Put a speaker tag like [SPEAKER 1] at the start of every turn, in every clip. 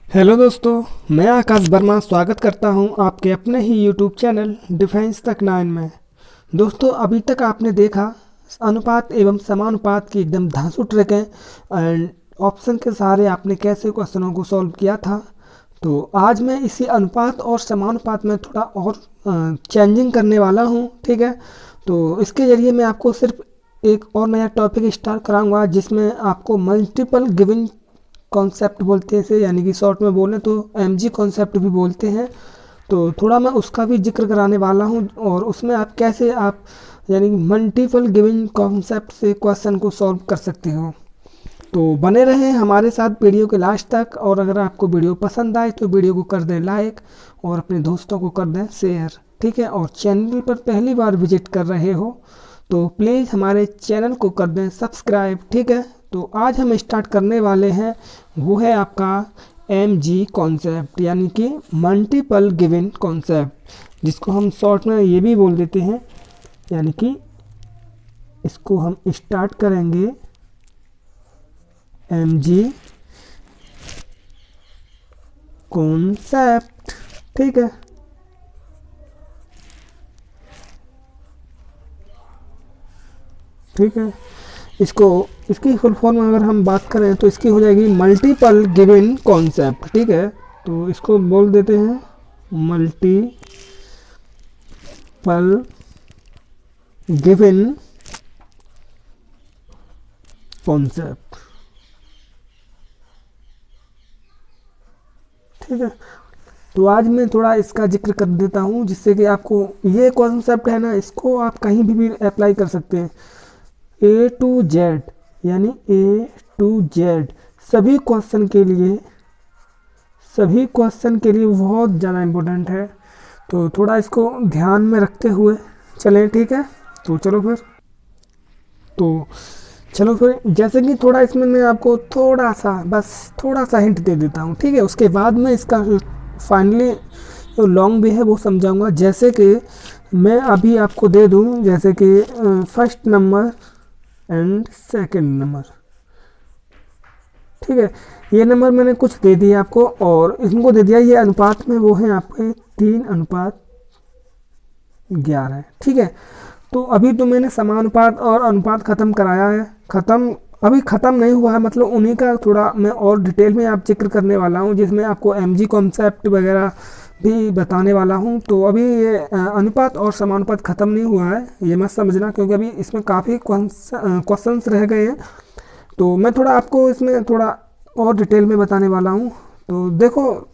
[SPEAKER 1] Hello दोस्तों, मैं आकाश वर्मा स्वागत करता हूं आपके अपने ही यूट्यूब चैनल डिफेंस तक 9 में। दोस्तों, अभी तक आपने देखा अनुपात एवं समानुपात की एकदम धांसू ट्रिकें एंड ऑप्शन के सहारे आपने कैसे क्वेश्चनों को सॉल्व किया था। तो आज मैं इसी अनुपात और समानुपात में थोड़ा और चेंजिंग करने वाला हूं, ठीक है। तो इसके ज़रिए मैं आपको सिर्फ एक और नया टॉपिक स्टार्ट कराऊंगा जिसमें आपको मल्टीपल गिविंग कॉन्सेप्ट बोलते हैं इसे, यानी कि शॉर्ट में बोलें तो एमजी कॉन्सेप्ट भी बोलते हैं। तो थोड़ा मैं उसका भी जिक्र कराने वाला हूँ और उसमें आप कैसे आप यानी कि मल्टीपल गिविंग कॉन्सेप्ट से क्वेश्चन को सॉल्व कर सकते हो। तो बने रहें हमारे साथ वीडियो के लास्ट तक, और अगर आपको वीडियो पसंद आए तो वीडियो को कर दें लाइक और अपने दोस्तों को कर दें शेयर, ठीक है। और चैनल पर पहली बार विजिट कर रहे हो तो प्लीज़ हमारे चैनल को कर दें सब्सक्राइब, ठीक है। तो आज हम स्टार्ट करने वाले हैं, वो है आपका एम जी कॉन्सेप्ट, यानी कि मल्टीपल गिवन कॉन्सेप्ट, जिसको हम शॉर्ट में ये भी बोल देते हैं। यानी कि इसको हम स्टार्ट करेंगे एम जी कॉन्सेप्ट, ठीक है। ठीक है, इसको इसकी फुल फॉर्म अगर हम बात करें तो इसकी हो जाएगी मल्टीपल गिवन कॉन्सेप्ट, ठीक है। तो इसको बोल देते हैं मल्टीपल गिवन कॉन्सेप्ट, ठीक है। तो आज मैं थोड़ा इसका जिक्र कर देता हूँ जिससे कि आपको ये कॉन्सेप्ट है ना, इसको आप कहीं भी अप्लाई कर सकते हैं। ए टू जेड, यानी ए टू जेड सभी क्वेश्चन के लिए बहुत ज़्यादा इम्पोर्टेंट है। तो थोड़ा इसको ध्यान में रखते हुए चलें, ठीक है। तो चलो फिर जैसे कि थोड़ा इसमें मैं आपको थोड़ा सा हिंट दे देता हूँ, ठीक है। उसके बाद में इसका फाइनली जो लॉन्ग भी है वो समझाऊंगा। जैसे कि मैं अभी आपको दे दूँ, जैसे कि first number and second number, ठीक है। ये नंबर मैंने कुछ दे दिया आपको और इनको दे दिया, ये अनुपात में वो है आपके 3:11, ठीक है। तो अभी तो मैंने समानुपात और अनुपात ख़त्म कराया है, अभी ख़त्म नहीं हुआ है, मतलब उन्हीं का थोड़ा मैं और डिटेल में आप जिक्र करने वाला हूँ जिसमें आपको एमजी कॉन्सेप्ट वगैरह भी बताने वाला हूँ। तो अभी ये अनुपात और समानुपात ख़त्म नहीं हुआ है, ये मत समझना, क्योंकि अभी इसमें काफ़ी क्वेश्चंस रह गए हैं। तो मैं थोड़ा आपको इसमें थोड़ा और डिटेल में बताने वाला हूँ। तो देखो,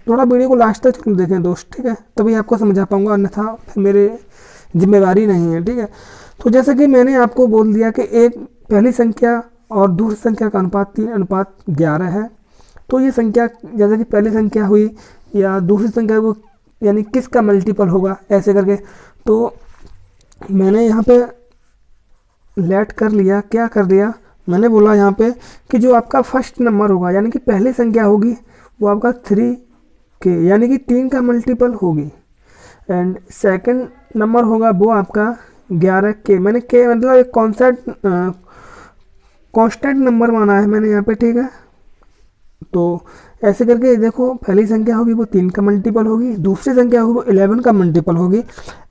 [SPEAKER 1] थोड़ा वीडियो को लास्ट तक देखें दोस्त, ठीक है, तभी आपको समझा पाऊँगा, अन्यथा फिर मेरे जिम्मेवारी नहीं है, ठीक है। तो जैसे कि मैंने आपको बोल दिया कि एक पहली संख्या और दूसरी संख्या का अनुपात 3:11 है। तो ये संख्या जैसे कि पहली संख्या हुई या दूसरी संख्या वो, यानी किसका मल्टीपल होगा ऐसे करके। तो मैंने यहाँ पे लेट कर लिया, क्या कर दिया, मैंने बोला यहाँ पे कि जो आपका फर्स्ट नंबर होगा यानी कि पहली संख्या होगी वो आपका 3 के यानी कि 3 का मल्टीपल होगी, एंड सेकंड नंबर होगा वो आपका 11 के, मैंने के मतलब एक कांस्टेंट नंबर माना है मैंने यहाँ पे, ठीक है। तो ऐसे करके देखो, पहली संख्या होगी वो 3 का मल्टीपल होगी, दूसरी संख्या होगी वो 11 का मल्टीपल होगी,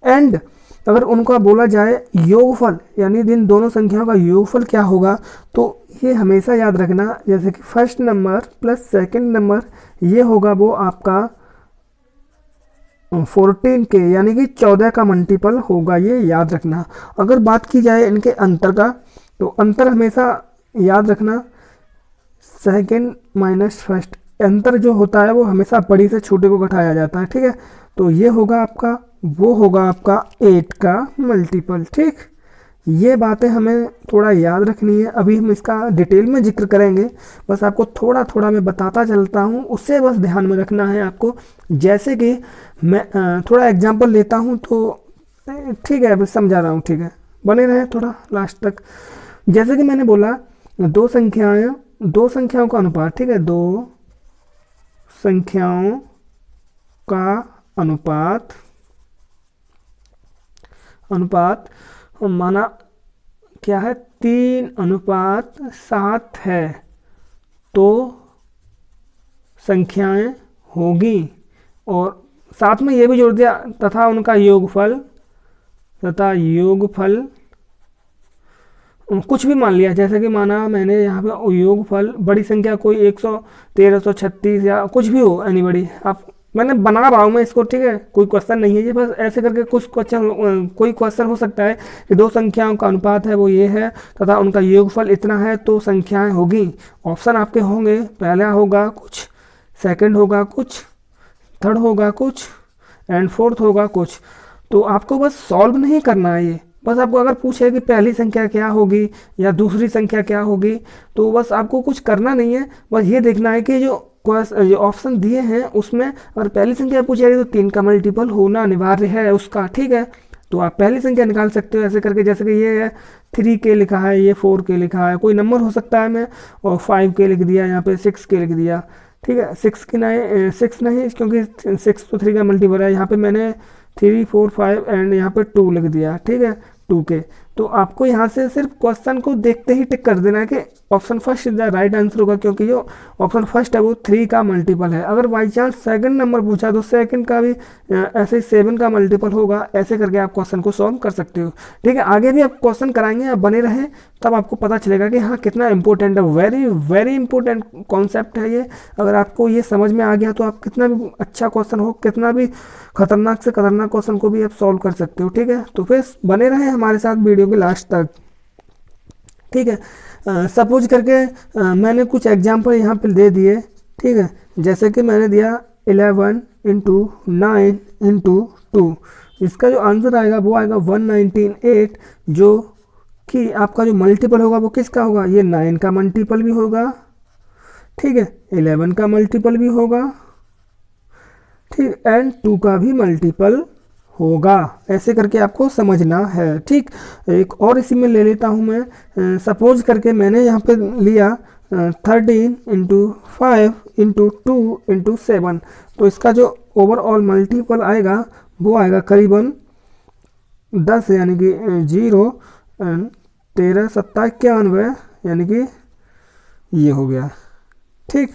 [SPEAKER 1] एंड अगर उनका बोला जाए योगफल, यानी इन दोनों संख्याओं का योगफल क्या होगा, तो ये हमेशा याद रखना, जैसे कि first number plus second number ये होगा वो आपका 14 के, यानी कि 14 का मल्टीपल होगा, ये याद रखना। अगर बात की जाए इनके अंतर का, तो अंतर हमेशा याद रखना, सेकंड माइनस फर्स्ट, अंतर जो होता है वो हमेशा बड़ी से छोटे को घटाया जाता है, ठीक है। तो ये होगा आपका, वो होगा आपका 8 का मल्टीपल, ठीक। ये बातें हमें थोड़ा याद रखनी है, अभी हम इसका डिटेल में जिक्र करेंगे, बस आपको थोड़ा थोड़ा मैं बताता चलता हूँ, उससे बस ध्यान में रखना है आपको। जैसे कि मैं थोड़ा एग्जांपल लेता हूँ, तो ठीक है, बस समझा रहा हूँ, ठीक है, बने रहे थोड़ा लास्ट तक। जैसे कि मैंने बोला दो संख्याओं का अनुपात, ठीक है, दो संख्याओं का अनुपात अनुपात माना क्या है, 3:7 है। तो संख्याएं होगी, और साथ में ये भी जोड़ दिया तथा उनका योगफल कुछ भी मान लिया, जैसे कि माना मैंने यहाँ पे योगफल बड़ी संख्या कोई 100, 1336 या कुछ भी हो, एनीबडी आप, मैंने बना रहा हूँ मैं इसको, ठीक है, कोई क्वेश्चन नहीं है ये, बस ऐसे करके कोई क्वेश्चन हो सकता है कि दो संख्याओं का अनुपात है वो ये है तथा उनका योगफल इतना है तो संख्याएं होगी। ऑप्शन आपके होंगे, पहला होगा कुछ, सेकंड होगा कुछ, थर्ड होगा कुछ एंड फोर्थ होगा कुछ। तो आपको बस सॉल्व नहीं करना है ये, बस आपको अगर पूछे कि पहली संख्या क्या होगी या दूसरी संख्या क्या होगी, तो बस आपको कुछ करना नहीं है, बस ये देखना है कि जो ऑप्शन दिए हैं उसमें अगर पहली संख्या पूछी जाएगी तो 3 का मल्टीपल होना अनिवार्य है उसका, ठीक है। तो आप पहली संख्या निकाल सकते हो ऐसे करके, जैसे कि ये है 3K लिखा है, ये 4K लिखा है, कोई नंबर हो सकता है मैं, और 5K लिख दिया, यहाँ पे 6K लिख दिया, ठीक है। 6 नहीं क्योंकि 6 तो 3 का मल्टीपल है, यहाँ पे मैंने 3, 4, 5 एंड यहाँ पे 2 लिख दिया, ठीक है, 2K। तो आपको यहाँ से सिर्फ क्वेश्चन को देखते ही टिक कर देना है कि option first is the right answer होगा, क्योंकि जो ऑप्शन फर्स्ट है वो 3 का मल्टीपल है। अगर बाई चांस सेकंड नंबर पूछा तो सेकंड का भी ऐसे ही 7 का मल्टीपल होगा, ऐसे करके आप क्वेश्चन को सॉल्व कर सकते हो, ठीक है। आगे भी आप क्वेश्चन कराएंगे, आप बने रहें, तब आपको पता चलेगा कि हाँ कितना इंपॉर्टेंट है, वेरी वेरी इंपॉर्टेंट कॉन्सेप्ट है ये। अगर आपको ये समझ में आ गया तो आप कितना भी अच्छा क्वेश्चन हो, कितना भी खतरनाक से खतरनाक क्वेश्चन को भी आप सॉल्व कर सकते हो, ठीक है। तो फिर बने रहें हमारे साथ वीडियो के लास्ट तक, ठीक है। सपोज करके मैंने कुछ एग्जाम्पल यहाँ पे दे दिए, ठीक है, जैसे कि मैंने दिया 11 × 9 × 2, इसका जो आंसर आएगा वो आएगा 198, जो कि आपका जो मल्टीपल होगा वो किसका होगा, ये 9 का मल्टीपल भी होगा, ठीक है, 11 का मल्टीपल भी होगा, ठीक, एंड 2 का भी मल्टीपल होगा, ऐसे करके आपको समझना है, ठीक। एक और इसी में ले लेता हूँ मैं, सपोज करके मैंने यहाँ पे लिया 13 × 5 × 2 × 7, तो इसका जो ओवरऑल मल्टीपल आएगा वो आएगा करीबन 10, यानी कि 0 13 7 91, यानी कि ये हो गया, ठीक।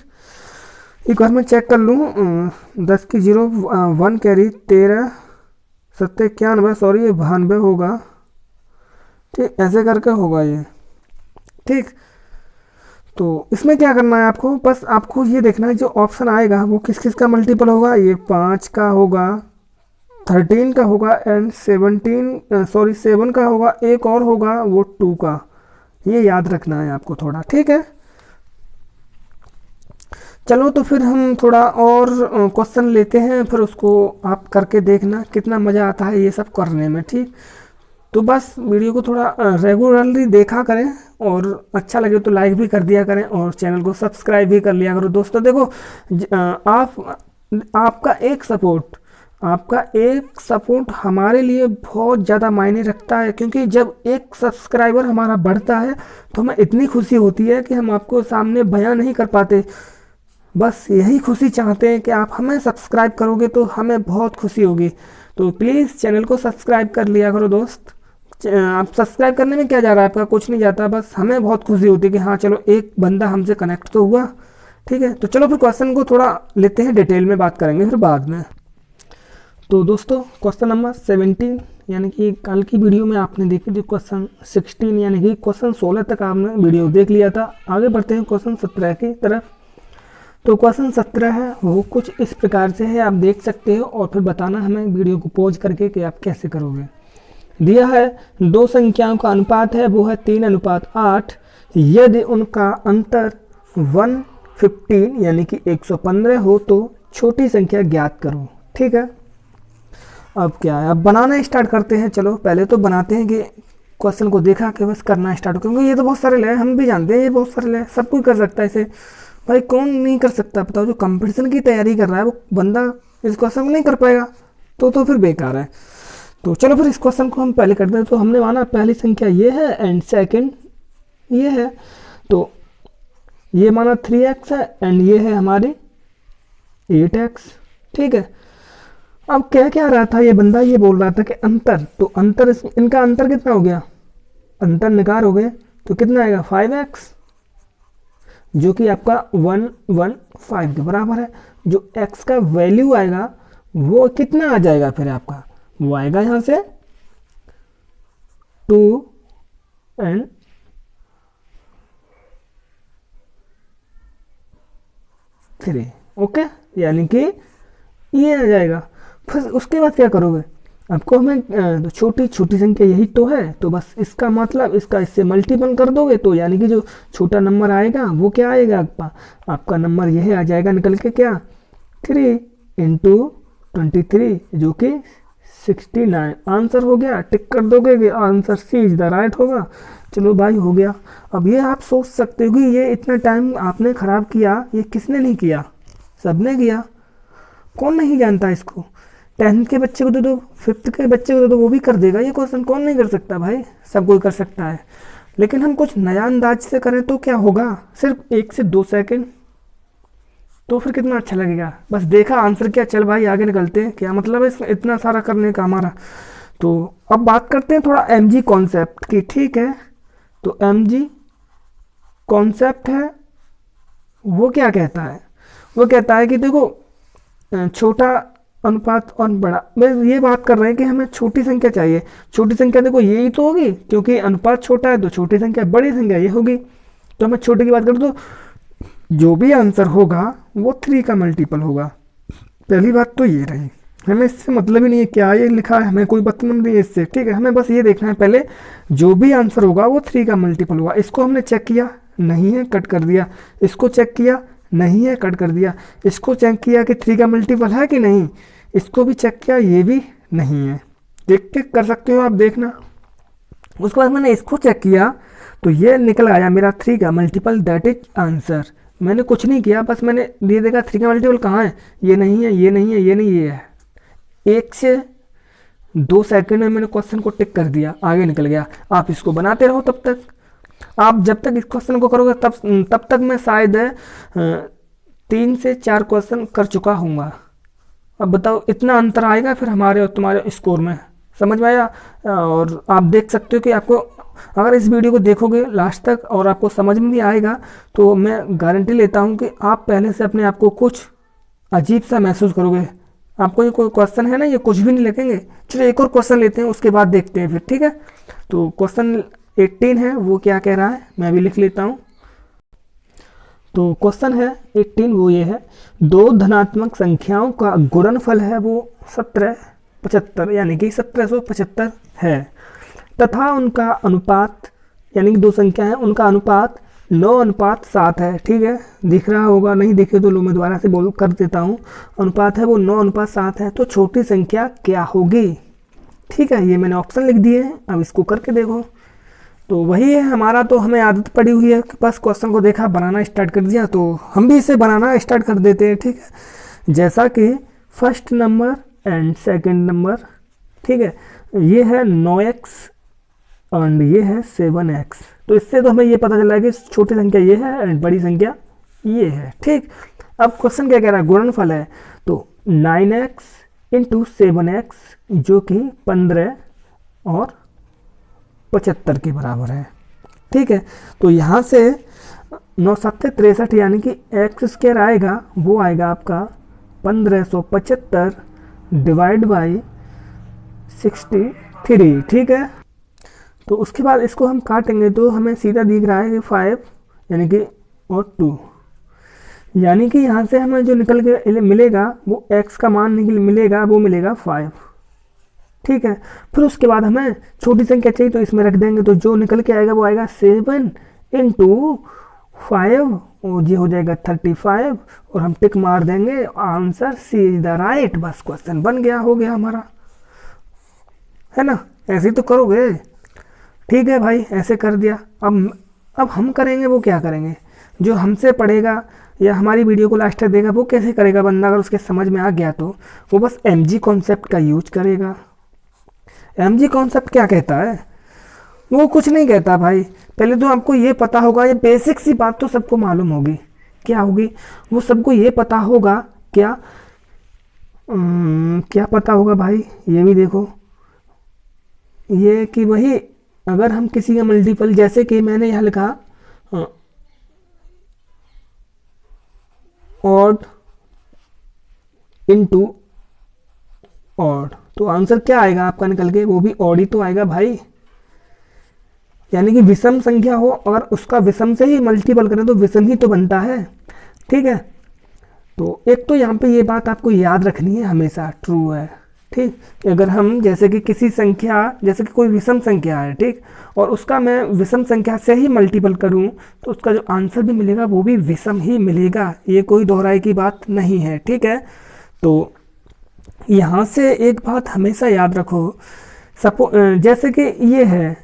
[SPEAKER 1] एक बार मैं चेक कर लूँ, 10 की 0 1 कैरी 13 7 91, सॉरी ये 92 होगा, ठीक, ऐसे करके होगा ये, ठीक। तो इसमें क्या करना है आपको, बस आपको ये देखना है जो ऑप्शन आएगा वो किस किस का मल्टीपल होगा, ये 5 का होगा, 13 का होगा एंड 7 का होगा, एक और होगा वो 2 का, ये याद रखना है आपको थोड़ा, ठीक है। चलो तो फिर हम थोड़ा और क्वेश्चन लेते हैं, फिर उसको आप करके देखना कितना मज़ा आता है ये सब करने में, ठीक। तो बस वीडियो को थोड़ा रेगुलरली देखा करें, और अच्छा लगे तो लाइक भी कर दिया करें, और चैनल को सब्सक्राइब भी कर लिया करो दोस्तों। देखो आपका एक सपोर्ट हमारे लिए बहुत ज़्यादा मायने रखता है, क्योंकि जब एक सब्सक्राइबर हमारा बढ़ता है तो हमें इतनी खुशी होती है कि हम आपको सामने बयां नहीं कर पाते। बस यही खुशी चाहते हैं कि आप हमें सब्सक्राइब करोगे तो हमें बहुत खुशी होगी। तो प्लीज़ चैनल को सब्सक्राइब कर लिया करो दोस्त। आप सब्सक्राइब करने में क्या जा रहा है आपका, कुछ नहीं जाता, बस हमें बहुत खुशी होती है कि हाँ चलो एक बंदा हमसे कनेक्ट तो हुआ, ठीक है। तो चलो फिर क्वेश्चन को थोड़ा लेते हैं, डिटेल में बात करेंगे फिर बाद में। तो दोस्तों क्वेश्चन नंबर 17, यानी कि कल की वीडियो में आपने देखी थी क्वेश्चन 16, यानी कि क्वेश्चन 16 तक आपने वीडियो देख लिया था। आगे बढ़ते हैं क्वेश्चन 17 की तरफ। तो क्वेश्चन 17 है वो कुछ इस प्रकार से है, आप देख सकते हो और फिर बताना हमें वीडियो को पॉज करके कि आप कैसे करोगे। दिया है दो संख्याओं का अनुपात है वो है 3:8, यदि उनका अंतर 115 यानी कि 115 हो तो छोटी संख्या ज्ञात करो, ठीक है। अब क्या है, अब बनाना स्टार्ट करते हैं। चलो पहले तो बनाते हैं कि क्वेश्चन को देखा कि बस करना स्टार्ट, क्योंकि ये तो बहुत सरल है, हम भी जानते हैं ये बहुत सरल है, सब कोई कर सकता है इसे, भाई कौन नहीं कर सकता। बताओ जो कंपटीशन की तैयारी कर रहा है वो बंदा इस क्वेश्चन को नहीं कर पाएगा तो फिर बेकार है। तो चलो फिर इस क्वेश्चन को हम पहले करते हैं। तो हमने माना पहली संख्या ये है एंड सेकंड ये है, तो ये माना 3x है एंड ये है हमारी 8x, ठीक है। अब क्या रहा था ये बंदा, ये बोल रहा था कि अंतर, तो अंतर इनका अंतर कितना हो गया, अंतर निकार हो गए तो कितना आएगा 5x, जो कि आपका 115 के बराबर है। जो x का वैल्यू आएगा वो कितना आ जाएगा फिर आपका, वो आएगा यहाँ से 2 and 3। ओके, यानी कि ये आ जाएगा। फिर उसके बाद क्या करोगे, आपको हमें तो छोटी छोटी संख्या यही तो है, तो बस इसका मतलब इसका इससे मल्टीपल कर दोगे तो यानी कि जो छोटा नंबर आएगा वो क्या आएगा, आपका नंबर यही आ जाएगा निकल के, क्या 3 इंटू 23 जो कि 69। आंसर हो गया, टिक कर दोगे कि answer C is the right होगा। चलो भाई हो गया। अब ये आप सोच सकते हो कि ये इतना टाइम आपने ख़राब किया, ये किसने नहीं किया, सबने किया। कौन नहीं जानता इसको, 10th के बच्चे को दे दो, 5th के बच्चे को दे दो, वो भी कर देगा ये क्वेश्चन। कौन नहीं कर सकता भाई, सब कोई कर सकता है। लेकिन हम कुछ नया अंदाज से करें तो क्या होगा, सिर्फ 1 से 2 सेकंड, तो फिर कितना अच्छा लगेगा। बस देखा आंसर क्या, चल भाई आगे निकलते हैं, क्या मतलब है इतना सारा करने का हमारा। तो अब बात करते हैं थोड़ा एमजी कॉन्सेप्ट की, ठीक है। तो एमजी कॉन्सेप्ट है, वो क्या कहता है, वो कहता है कि देखो छोटा अनुपात और बड़ा, मैं ये बात कर रहे हैं कि हमें छोटी संख्या चाहिए। छोटी संख्या देखो यही तो होगी, क्योंकि अनुपात छोटा है तो छोटी संख्या, बड़ी संख्या ये होगी। तो हमें छोटे की बात करें तो जो भी आंसर होगा वो 3 का मल्टीपल होगा। पहली बात तो ये रही, हमें इससे मतलब ही नहीं है क्या ये लिखा है, हमें कोई मतलब नहीं है इससे, ठीक है। हमें बस ये देखना है पहले जो भी आंसर होगा वो 3 का मल्टीपल होगा। इसको हमने चेक किया, नहीं है, कट कर दिया। इसको चेक किया, नहीं है, कट कर दिया। इसको चेक किया कि 3 का मल्टीपल है कि नहीं, इसको भी चेक किया, ये भी नहीं है। देख के कर सकते हो आप, देखना। उसके बाद मैंने इसको चेक किया तो ये निकल आया मेरा 3 का मल्टीपल, दैट इज आंसर। मैंने कुछ नहीं किया, बस मैंने ये देखा 3 का मल्टीपल कहाँ है, ये नहीं है, ये नहीं है, ये नहीं, ये है। 1 से 2 सेकंड में मैंने क्वेश्चन को टिक कर दिया, आगे निकल गया। आप इसको बनाते रहो तब तक, आप जब तक इस क्वेश्चन को करोगे तब तक मैं शायद 3 से 4 क्वेश्चन कर चुका हूँगा। अब बताओ इतना अंतर आएगा फिर हमारे और तुम्हारे स्कोर में, समझ में आया। और आप देख सकते हो कि आपको अगर इस वीडियो को देखोगे लास्ट तक और आपको समझ में भी आएगा तो मैं गारंटी लेता हूँ कि आप पहले से अपने आप को कुछ अजीब सा महसूस करोगे। आपको ये कोई क्वेश्चन है ना, ये कुछ भी नहीं लगेंगे। चलो एक और क्वेश्चन लेते हैं, उसके बाद देखते हैं फिर, ठीक है। तो क्वेश्चन 18 है, वो क्या कह रहा है मैं भी लिख लेता हूँ। तो क्वेश्चन है 18, वो ये है, 2 धनात्मक संख्याओं का गुणनफल है वो 1775 यानी कि 1775 है, तथा उनका अनुपात, यानी कि 2 संख्या है, उनका अनुपात 9:7 है। ठीक है, दिख रहा होगा, नहीं दिखे तो लो मैं दोबारा से बोल कर देता हूँ। अनुपात है वो 9:7 है, तो छोटी संख्या क्या होगी। ठीक है, ये मैंने ऑप्शन लिख दिए हैं, अब इसको करके देखो। तो वही है हमारा, तो हमें आदत पड़ी हुई है कि बस क्वेश्चन को देखा, बनाना स्टार्ट कर दिया, तो हम भी इसे बनाना स्टार्ट कर देते हैं। ठीक है, जैसा कि first number and second number, ठीक है, ये है 9x एंड ये है 7x। तो इससे तो हमें ये पता चला है कि छोटी संख्या ये है एंड बड़ी संख्या ये है। ठीक, अब क्वेश्चन क्या कह रहा है, गुणनफल है, तो 9x इंटू 7x जो कि 15 और 75 के बराबर है। ठीक है, तो यहाँ से 9×7=63 यानी कि एक्स स्क्वायर आएगा, वो आएगा आपका 1575 डिवाइड बाई 63। ठीक है, तो उसके बाद इसको हम काटेंगे तो हमें सीधा दिख रहा है कि 5 यानी कि और 2, यानी कि यहाँ से हमें जो निकल के मिलेगा वो x का मान मिलेगा, वो मिलेगा 5। ठीक है, फिर उसके बाद हमें छोटी संख्या चाहिए तो इसमें रख देंगे, तो जो निकल के आएगा वो आएगा 7 इंटू 5 और ये हो जाएगा 35 और हम टिक मार देंगे, answer C is the right. बस क्वेश्चन बन गया, हो गया हमारा, है ना। ऐसे ही तो करोगे। ठीक है भाई, ऐसे कर दिया। अब हम करेंगे, वो क्या करेंगे, जो हमसे पढ़ेगा या हमारी वीडियो को लास्ट तक देगा वो कैसे करेगा बंदा, अगर उसके समझ में आ गया तो वो बस एमजी कॉन्सेप्ट का यूज करेगा। एमजी कॉन्सेप्ट क्या कहता है, वो कुछ नहीं कहता भाई। पहले तो आपको ये पता होगा, ये बेसिक सी बात तो सबको मालूम होगी, क्या होगी वो सबको ये पता होगा। क्या क्या पता होगा भाई, ये भी देखो, ये कि वही अगर हम किसी का मल्टीपल, जैसे कि मैंने यहाँ लिखा ऑड इनटू ऑड, तो आंसर क्या आएगा आपका निकल के, वो भी ऑड ही तो आएगा भाई। यानी कि विषम संख्या हो और उसका विषम से ही मल्टीपल करें तो विषम ही तो बनता है। ठीक है, तो एक तो यहाँ पे ये बात आपको याद रखनी है, हमेशा ट्रू है। ठीक, अगर हम जैसे कि किसी संख्या, जैसे कि कोई विषम संख्या है, ठीक, और उसका मैं विषम संख्या से ही मल्टीपल करूँ तो उसका जो आंसर भी मिलेगा वो भी विषम ही मिलेगा, ये कोई दोहराई की बात नहीं है। ठीक है, तो यहाँ से एक बात हमेशा याद रखो, जैसे कि ये है,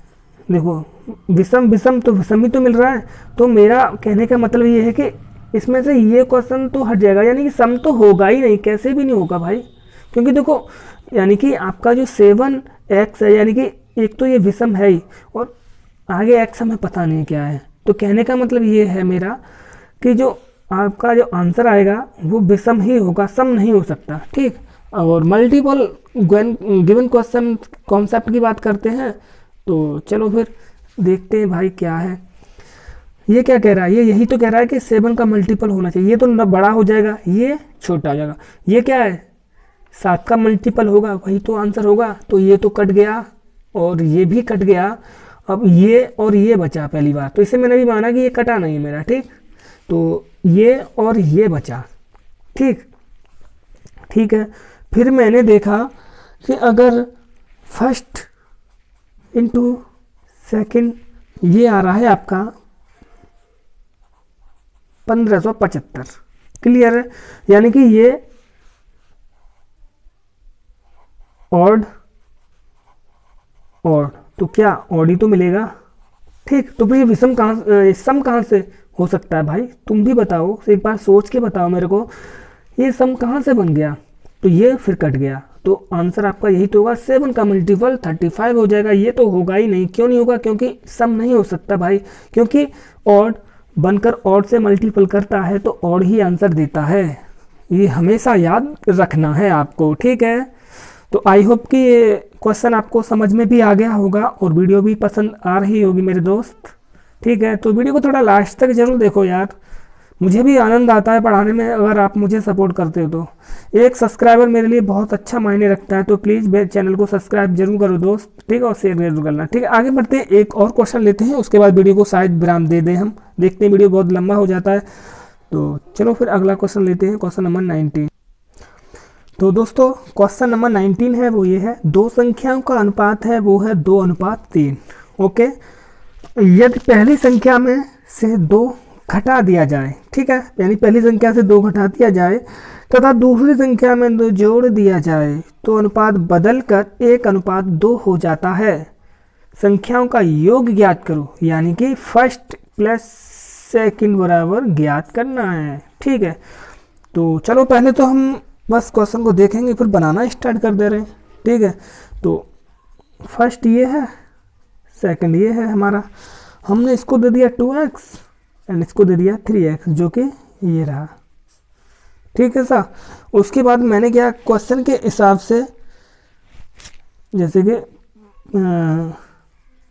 [SPEAKER 1] देखो विषम विषम तो विषम ही तो मिल रहा है, तो मेरा कहने का मतलब ये है कि इसमें से ये क्वेश्चन तो हट जाएगा, यानी कि सम तो होगा ही नहीं, कैसे भी नहीं होगा भाई। क्योंकि देखो, यानी कि आपका जो 7x है, यानी कि एक तो ये विषम है ही, और आगे x हमें पता नहीं क्या है, तो कहने का मतलब ये है मेरा कि जो आपका जो आंसर आएगा वो विषम ही होगा, सम नहीं हो सकता। ठीक, और मल्टीपल गिवन क्वेश्चन कॉन्सेप्ट की बात करते हैं, तो चलो फिर देखते हैं भाई क्या है। ये क्या कह रहा है, ये यही तो कह रहा है कि 7 का मल्टीपल होना चाहिए, ये तो न बड़ा हो जाएगा, ये छोटा हो जाएगा। ये क्या है, 7 का मल्टीपल होगा, वही तो आंसर होगा, तो ये तो कट गया और ये भी कट गया। अब ये और ये बचा पहली बार, तो इसे मैंने भी माना कि ये कटा नहीं है मेरा। ठीक, तो ये और ये बचा। ठीक, ठीक है, फिर मैंने देखा कि अगर फर्स्ट इंटू सेकेंड, ये आ रहा है आपका 1575। क्लियर है, यानी कि ये ऑड ऑड, तो क्या ऑड ही तो मिलेगा। ठीक, तो भाई विषम कहाँ, सम कहाँ से हो सकता है भाई, तुम भी बताओ, एक बार सोच के बताओ मेरे को, ये सम कहाँ से बन गया। तो ये फिर कट गया, तो आंसर आपका यही तो होगा, 7 का मल्टीपल 35 हो जाएगा। ये तो होगा ही नहीं, क्यों नहीं होगा, क्योंकि सम नहीं हो सकता भाई, क्योंकि ऑड बनकर ऑड से मल्टीपल करता है तो ऑड ही आंसर देता है, ये हमेशा याद रखना है आपको। ठीक है, तो आई होप कि ये क्वेश्चन आपको समझ में भी आ गया होगा और वीडियो भी पसंद आ रही होगी मेरे दोस्त। ठीक है, तो वीडियो को थोड़ा लास्ट तक जरूर देखो यार, मुझे भी आनंद आता है पढ़ाने में अगर आप मुझे सपोर्ट करते हो तो। एक सब्सक्राइबर मेरे लिए बहुत अच्छा मायने रखता है, तो प्लीज़ मेरे चैनल को सब्सक्राइब जरूर करो दोस्त। ठीक है, और शेयर जरूर करना। ठीक है, आगे बढ़ते हैं, एक और क्वेश्चन लेते हैं, उसके बाद वीडियो को शायद विराम दे दें हम, देखते हैं वीडियो बहुत लंबा हो जाता है। तो चलो फिर अगला क्वेश्चन लेते हैं, क्वेश्चन नंबर 19। तो दोस्तों क्वेश्चन नंबर 19 है वो ये है, दो संख्याओं का अनुपात है वो है 2:3। ओके, यदि पहली संख्या में से 2 घटा दिया जाए, ठीक है, यानी पहली संख्या से 2 घटा दिया जाए तथा दूसरी संख्या में 2 जोड़ दिया जाए तो अनुपात बदलकर 1:2 हो जाता है। संख्याओं का योग ज्ञात करो, यानी कि फर्स्ट प्लस सेकंड बराबर ज्ञात करना है। ठीक है, तो चलो पहले तो हम बस क्वेश्चन को देखेंगे फिर बनाना स्टार्ट कर दे रहे हैं। ठीक है, तो फर्स्ट ये है, सेकंड ये है हमारा, हमने इसको दे दिया 2x एंड इसको दे दिया 3x, जो कि ये रहा। ठीक है सा, उसके बाद मैंने क्या क्वेश्चन के हिसाब से, जैसे कि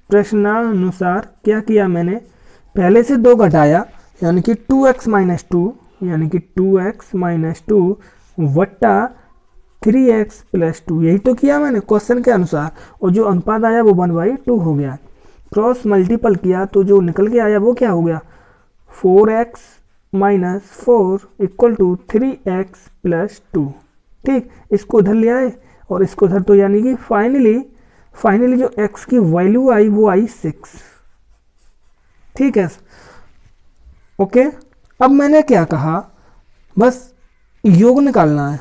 [SPEAKER 1] प्रश्नानुसार क्या किया मैंने, पहले से 2 घटाया, यानी कि 2x माइनस 2, यानी कि 2x माइनस 2 वट्टा 3x प्लस 2, यही तो किया मैंने क्वेश्चन के अनुसार, और जो अनुपात आया वो 1/2 हो गया। क्रॉस मल्टीपल किया तो जो निकल के आया वो क्या हो गया, 4x minus 4 equal to 3x plus 2। ठीक, इसको उधर ले आए और इसको उधर, तो यानी कि फाइनली जो x की वैल्यू आई वो आई 6। ठीक है, ओके, अब मैंने क्या कहा, बस योग निकालना है।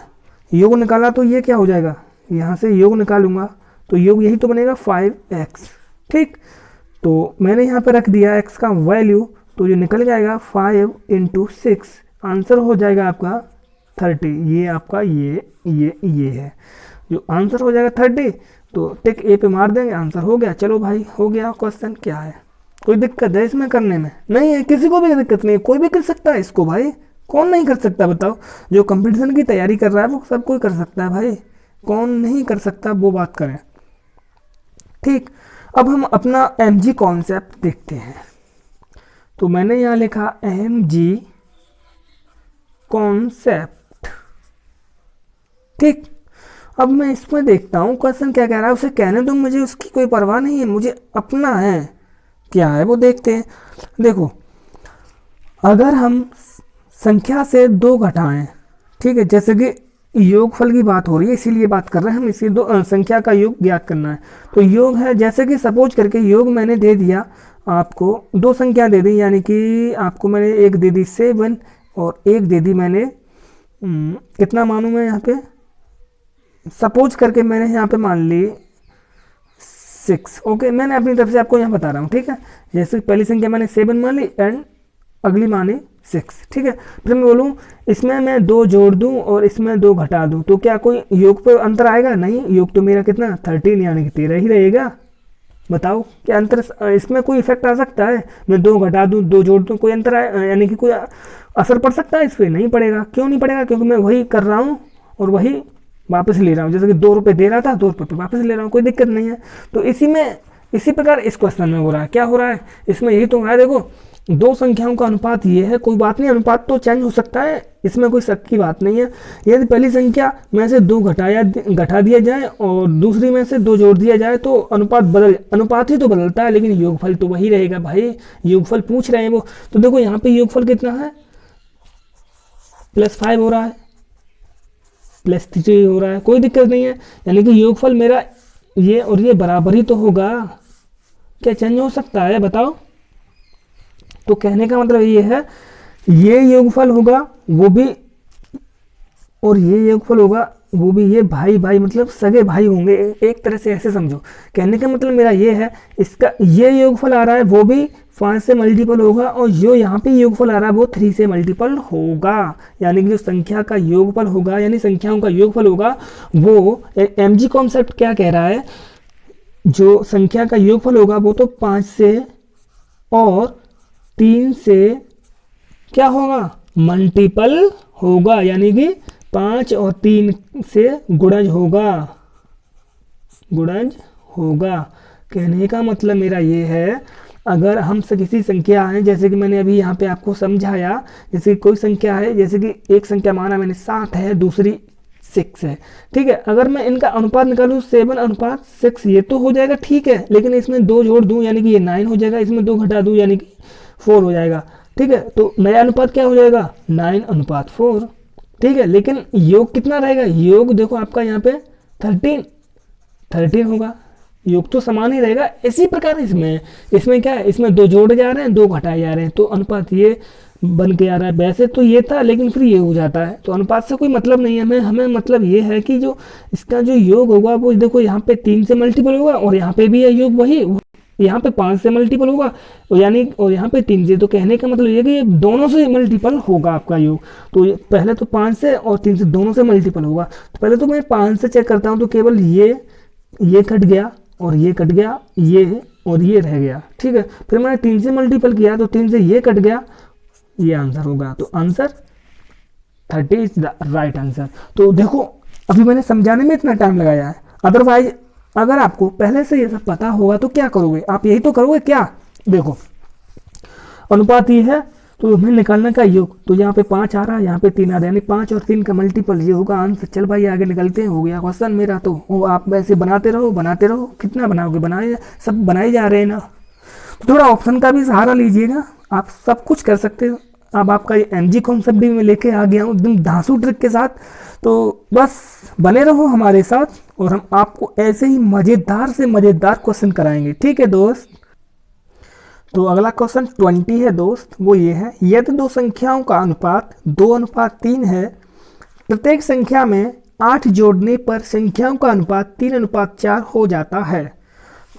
[SPEAKER 1] योग निकाला तो ये क्या हो जाएगा, यहाँ से योग निकालूंगा तो योग यही तो बनेगा 5x। ठीक, तो मैंने यहाँ पे रख दिया x का वैल्यू, तो जो निकल जाएगा 5 × 6, आंसर हो जाएगा आपका 30। ये आपका ये है जो आंसर हो जाएगा 30, तो टिक ए पे मार देंगे, आंसर हो गया। चलो भाई हो गया। क्वेश्चन क्या है, कोई दिक्कत है इसमें करने में? नहीं है, किसी को भी दिक्कत नहीं है, कोई भी कर सकता है इसको भाई, कौन नहीं कर सकता बताओ? जो कंपटीशन की तैयारी कर रहा है वो सब कोई कर सकता है भाई, कौन नहीं कर सकता वो बात करें। ठीक, अब हम अपना mg कॉन्सेप्ट देखते हैं। तो मैंने यहाँ लिखा mg कॉन्सेप्ट। ठीक, अब मैं इसमें देखता हूँ क्वेश्चन क्या कह रहा है, उसे कहने दो, मुझे उसकी कोई परवाह नहीं है, मुझे अपना है क्या है वो देखते हैं। देखो, अगर हम संख्या से 2 घटाएं, ठीक है, जैसे कि योगफल की बात हो रही है इसीलिए बात कर रहे हैं हम, इसी संख्या का योग ज्ञात करना है। तो योग है, जैसे कि सपोज करके योग मैंने दे दिया आपको, 2 संख्या दे दी, यानी कि आपको मैंने एक दे दी 7 और एक दे दी मैंने कितना मानूँ मैं यहाँ पे, सपोज करके मैंने यहाँ पे मान ली 6। ओके, मैंने अपनी तरफ से आपको यहाँ बता रहा हूँ, ठीक है। जैसे पहली संख्या मैंने 7 मान ली एंड अगली मानी 6, ठीक है। फिर मैं बोलूँ इसमें मैं 2 जोड़ दूँ और इसमें 2 घटा दूँ, तो क्या कोई योग पर अंतर आएगा? नहीं, योग तो मेरा कितना 13 यानी कि 13 ही रहेगा। बताओ क्या अंतर इसमें कोई इफेक्ट आ सकता है? मैं 2 घटा दूँ 2 जोड़ दूँ, कोई अंतर आए यानी कि कोई असर पड़ सकता है इस पर? नहीं पड़ेगा। क्यों नहीं पड़ेगा? क्योंकि मैं वही कर रहा हूँ और वही वापस ले रहा हूँ। जैसे कि 2 रुपये दे रहा था, 2 रुपये वापस ले रहा हूँ, कोई दिक्कत नहीं है। तो इसी प्रकार इस क्वेश्चन में हो रहा है। क्या हो रहा है इसमें? यही तो हो रहा है। देखो, 2 संख्याओं का अनुपात ये है, कोई बात नहीं, अनुपात तो चेंज हो सकता है, इसमें कोई शक की बात नहीं है। यदि पहली संख्या में से 2 घटा दिया जाए और दूसरी में से 2 जोड़ दिया जाए तो अनुपात ही तो बदलता है, लेकिन योगफल तो वही रहेगा भाई। योगफल पूछ रहे हैं वो, तो देखो यहाँ पे योगफल कितना है, +5 हो रहा है, +3 हो रहा है, कोई दिक्कत नहीं है। यानी कि योगफल मेरा ये और ये बराबर ही तो होगा। क्या चेंज हो सकता है बताओ? तो कहने का मतलब ये है, ये योगफल होगा वो भी और ये योगफल होगा वो भी, ये भाई भाई मतलब सगे भाई होंगे, एक तरह से ऐसे समझो। कहने का मतलब मेरा ये है, इसका ये योगफल आ रहा है वो भी 5 से मल्टीपल होगा और जो यहाँ पे योगफल आ रहा है वो 3 से मल्टीपल होगा। यानी कि जो संख्या का योगफल होगा, यानी संख्याओं का योगफल होगा, वो एमजी कॉन्सेप्ट क्या कह रहा है, जो संख्या का योगफल होगा वो तो 5 से और 3 से क्या होगा, मल्टीपल होगा। यानी कि 5 और 3 से गुणज होगा। कहने का मतलब मेरा ये है, अगर हम से किसी संख्या है, जैसे कि मैंने अभी यहाँ पे आपको समझाया, जैसे कोई संख्या है, जैसे कि एक संख्या माना मैंने 7 है, दूसरी 6 है, ठीक है। अगर मैं इनका अनुपात निकालूँ 7:6, ये तो हो जाएगा, ठीक है। लेकिन इसमें 2 जोड़ दूँ यानी कि ये 9 हो जाएगा, इसमें 2 घटा दूँ यानी कि 4 हो जाएगा, ठीक है। तो नया अनुपात क्या हो जाएगा, 9:4, ठीक है। लेकिन योग कितना रहेगा? योग देखो आपका यहाँ पे 13 होगा, योग तो समान ही रहेगा। इसी प्रकार इसमें क्या है, इसमें 2 जोड़े जा रहे हैं, 2 घटाए जा रहे हैं, तो अनुपात ये बन के आ रहा है। वैसे तो ये था लेकिन फिर ये हो जाता है, तो अनुपात से कोई मतलब नहीं है हमें मतलब ये है कि जो इसका जो योग होगा वो देखो यहाँ पे 3 से मल्टीपल होगा और यहाँ पे भी है योग वही, यहाँ पे 5 से मल्टीपल होगा यानी, और यहाँ पे 3 से। तो कहने का मतलब ये कि ये दोनों से मल्टीपल होगा आपका योग। तो पहले तो 5 से और 3 से दोनों से मल्टीपल होगा। तो पहले तो मैं 5 से चेक करता हूँ, तो केवल ये कट गया और ये कट गया, ये और ये रह गया, ठीक है। फिर मैंने 3 से मल्टीपल किया तो 3 से ये कट गया, ये आंसर होगा। तो answer 30 is the right answer. तो देखो अभी मैंने समझाने में इतना टाइम लगाया है, अदरवाइज अगर आपको पहले से ये सब पता होगा तो क्या करोगे आप? यही तो करोगे क्या? देखो अनुपात ये है तो हमें निकालने का योग, तो यहाँ पे 5 आ रहा है, यहाँ पे 3 आ रहा है, यानी 5 और 3 का मल्टीपल ये होगा आंसर। चल भाई आगे निकलते हैं, हो गया क्वेश्चन मेरा। तो वो आप ऐसे बनाते रहो, कितना बनाओगे, बनाए सब बनाए जा रहे हैं ना। तो थोड़ा ऑप्शन का भी सहारा लीजिएगा, आप सब कुछ कर सकते हो। अब आपका ये एमजी कॉन्सेप्ट भी मैं लेके आ गया हूँ एकदम धांसू ट्रिक के साथ। तो बस बने रहो हमारे साथ और हम आपको ऐसे ही मज़ेदार से मज़ेदार क्वेश्चन कराएंगे, ठीक है दोस्त। तो अगला क्वेश्चन 20 है दोस्त, वो ये है, यदि 2 संख्याओं का अनुपात 2:3 है, प्रत्येक संख्या में 8 जोड़ने पर संख्याओं का अनुपात 3:4 हो जाता है।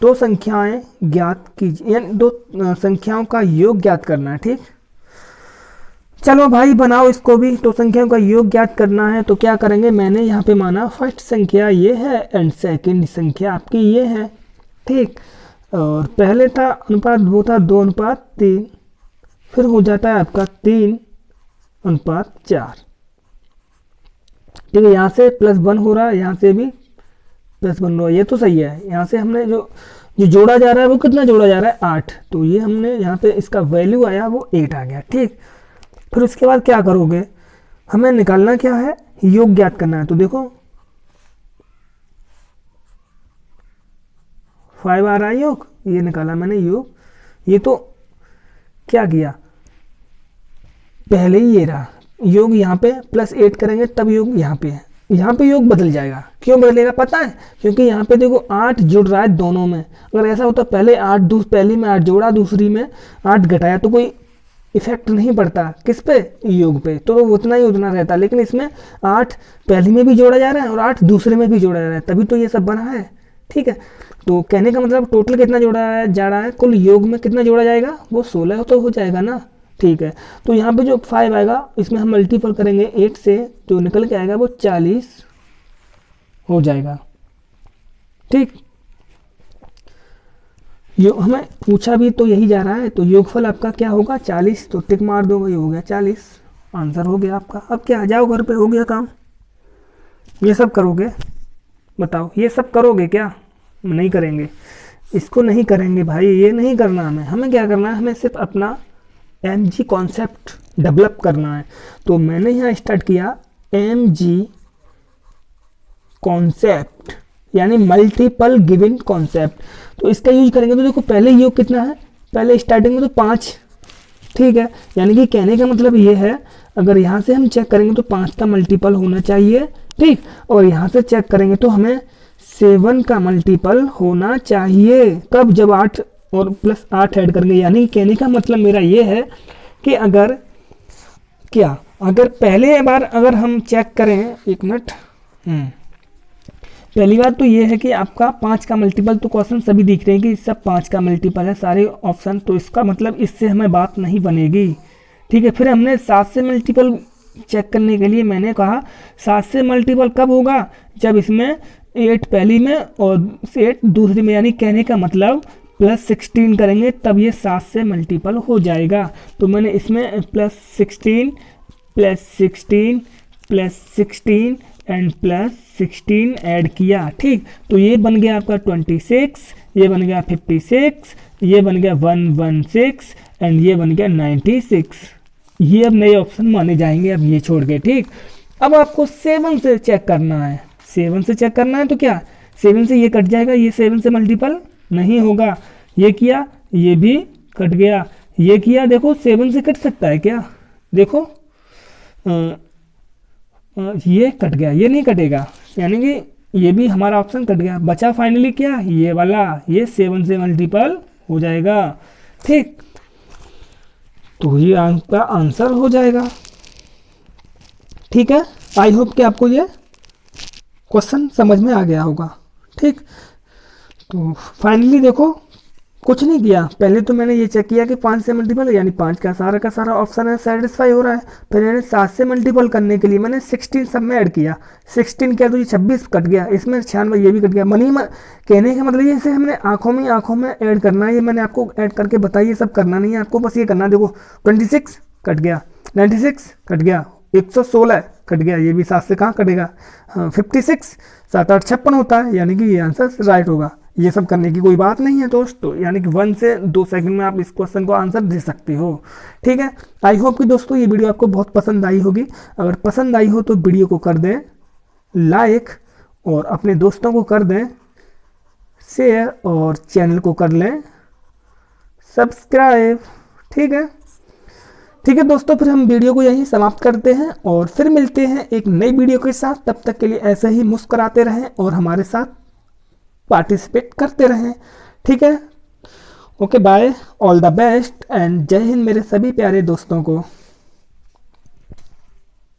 [SPEAKER 1] 2 संख्याएं ज्ञात कीजिए, यानी 2 संख्याओं का योग ज्ञात करना है, ठीक। चलो भाई बनाओ इसको भी। तो संख्याओं का योग ज्ञात करना है तो क्या करेंगे, मैंने यहाँ पे माना फर्स्ट संख्या ये है एंड सेकंड संख्या आपकी ये है, ठीक। और पहले था अनुपात वो था 2:3, फिर हो जाता है आपका 3:4, ठीक है। यहाँ से +1 हो रहा है, यहाँ से भी +1 हो रहा है, ये तो सही है। यहाँ से हमने जो जोड़ा जा रहा है वो कितना जोड़ा जा रहा है, 8। तो ये हमने यहाँ पे इसका वैल्यू आया वो 8 आ गया, ठीक। फिर उसके बाद क्या करोगे, हमें निकालना क्या है, योग ज्ञात करना है। तो देखो 5 आ रहा है योग, ये निकाला मैंने योग। ये तो क्या किया, पहले ही ये रहा योग, यहाँ पे +8 करेंगे तब योग यहाँ पे है, यहाँ पे योग बदल जाएगा। क्यों बदलेगा पता है, क्योंकि यहाँ पे देखो 8 जुड़ रहा है दोनों में। अगर ऐसा होता पहले 8 पहली में 8 जोड़ा दूसरी में 8 घटाया तो कोई इफेक्ट नहीं पड़ता किस पे, योग पे, तो उतना ही उतना रहता। लेकिन इसमें 8 पहली में भी जोड़ा जा रहा है और 8 दूसरे में भी जोड़ा जा रहा है, तभी तो ये सब बना है। ठीक है, तो कहने का मतलब टोटल कितना जोड़ा जा रहा है, कुल योग में कितना जोड़ा जाएगा, वो 16 तो हो जाएगा ना। ठीक है, तो यहाँ पे जो 5 आएगा इसमें हम मल्टीपल करेंगे 8 से, जो निकल के आएगा वो 40 हो जाएगा। ठीक, हमें पूछा भी तो यही जा रहा है, तो योगफल आपका क्या होगा 40, तो टिक मार दो, ये हो गया 40, आंसर हो गया आपका। अब क्या, जाओ घर पे, हो गया काम। ये सब करोगे, बताओ ये सब करोगे क्या, नहीं करेंगे, इसको नहीं करेंगे भाई, ये नहीं करना हमें क्या करना है, हमें सिर्फ अपना mg कॉन्सेप्ट डेवलप करना है। तो मैंने यहाँ स्टार्ट किया mg कॉन्सेप्ट, यानी मल्टीपल गिवन कॉन्सेप्ट। तो इसका यूज करेंगे तो देखो पहले योग कितना है, पहले स्टार्टिंग में तो 5, ठीक है, यानी कि कहने का मतलब ये है, अगर यहाँ से हम चेक करेंगे तो 5 का मल्टीपल होना चाहिए। ठीक, और यहाँ से चेक करेंगे तो हमें 7 का मल्टीपल होना चाहिए। कब, जब 8 और +8 ऐड करेंगे। यानी कहने का मतलब मेरा ये है कि अगर क्या, अगर पहले बार अगर हम चेक करें, एक मिनट, पहली बात तो ये है कि आपका 5 का मल्टीपल, तो क्वेश्चन सभी दिख रहे हैं कि सब 5 का मल्टीपल है सारे ऑप्शन, तो इसका मतलब इससे हमें बात नहीं बनेगी। ठीक है, फिर हमने 7 से मल्टीपल चेक करने के लिए मैंने कहा 7 से मल्टीपल कब होगा, जब इसमें 8 पहली में और 8 दूसरी में, यानी कहने का मतलब +16 करेंगे तब ये 7 से मल्टीपल हो जाएगा। तो मैंने इसमें +16 +16 +16 एंड +16 ऐड किया। ठीक, तो ये बन गया आपका 26, ये बन गया 56, ये बन गया 116 एंड ये बन गया 96। ये अब नए ऑप्शन माने जाएंगे अब ये छोड़ के। ठीक, अब आपको 7 से चेक करना है, 7 से चेक करना है तो क्या, 7 से ये कट जाएगा, ये 7 से मल्टीपल नहीं होगा, ये किया ये भी कट गया, ये किया, देखो 7 से कट सकता है क्या, देखो ये कट गया, ये नहीं कटेगा, यानी कि ये भी हमारा ऑप्शन कट गया। बचा फाइनली क्या, ये वाला, ये 7 से मल्टीपल हो जाएगा। ठीक, तो ये आपका आंसर हो जाएगा। ठीक है, आई होप कि आपको ये क्वेश्चन समझ में आ गया होगा। ठीक, तो फाइनली देखो कुछ नहीं किया, पहले तो मैंने ये चेक किया कि 5 से मल्टीपल, यानी 5 का सारा ऑप्शन है सेटिस्फाई हो रहा है। फिर मैंने 7 से मल्टीपल करने के लिए मैंने 16 सब में ऐड किया, 16 किया तो ये 26 कट गया, इसमें 96 ये भी कट गया। कहने का मतलब ये इसे हमने आँखों में ऐड करना है, ये मैंने आपको ऐड करके बताया, ये सब करना नहीं है आपको, बस ये करना। देखो 26 कट गया, 96 कट गया, 116 कट गया, ये भी 7 से कहाँ कटेगा, 56 7 8 56 होता है, यानी कि ये आंसर राइट होगा। ये सब करने की कोई बात नहीं है दोस्तों, यानी कि 1 से 2 सेकंड में आप इस क्वेश्चन को आंसर दे सकते हो। ठीक है, आई होप कि दोस्तों ये वीडियो आपको बहुत पसंद आई होगी। अगर पसंद आई हो तो वीडियो को कर दें लाइक और अपने दोस्तों को कर दें शेयर और चैनल को कर लें सब्सक्राइब। ठीक है दोस्तों, फिर हम वीडियो को यहीं समाप्त करते हैं और फिर मिलते हैं एक नई वीडियो के साथ। तब तक के लिए ऐसे ही मुस्कुराते रहें और हमारे साथ पार्टिसिपेट करते रहें। ठीक है, okay bye, all the best एंड जय हिंद मेरे सभी प्यारे दोस्तों को।